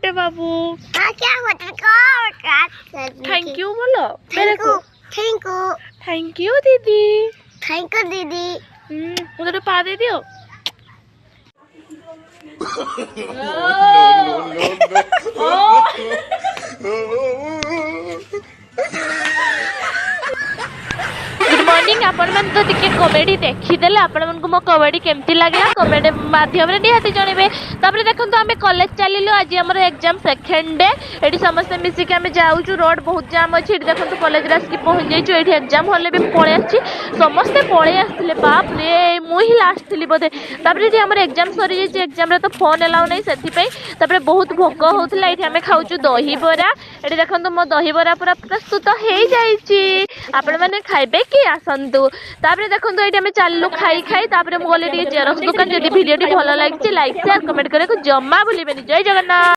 बेटे बाबू। हाँ क्या होता है थैंक यू बोलो मेरे को। थैंक यू थैंक यू दीदी। थैंक यू दीदी। मुझे पा दे दियो। गुड मॉर्निंग आपण मन तो टिके कॉमेडी देखिदेले आपण मन को मो कॉमेडी केमती लागला कॉमेडी माध्यम रे निहाती जणेबे। तापर देखंतु आमे कॉलेज चलिलो आज हमर एग्जाम सेकंड डे एडी समस्त मिसी के आमे जाउचु रोड बहुत जाम अछि एडी देखंतु कॉलेज रे आसी पहुंच जाइचु एडी एग्जाम हॉल बे पळे आछि समस्त पळे आस्थिले बाप रे मु ही लास्ट थिली बोधे। तापर एडी हमर एग्जाम सरी जाइछि एग्जाम रे तो फोन अलाउ नै सेथि पई तापर बहुत भोक होतला एठी आमे खाउचु दही बरा एडी देखंतु मो दही बरा पूरा प्रस्तुत हे जाइछि आपण माने खाइबे कि आसंतु। तापर देखंतु एठी आमे चाललु खाई खाई तापर मु गले जेरक्स दुकान जदि वीडियो टी भलो लागिछि लाइक शेयर कमेंट करे को जम्मा भूलिबेनी। जय जगन्नाथ।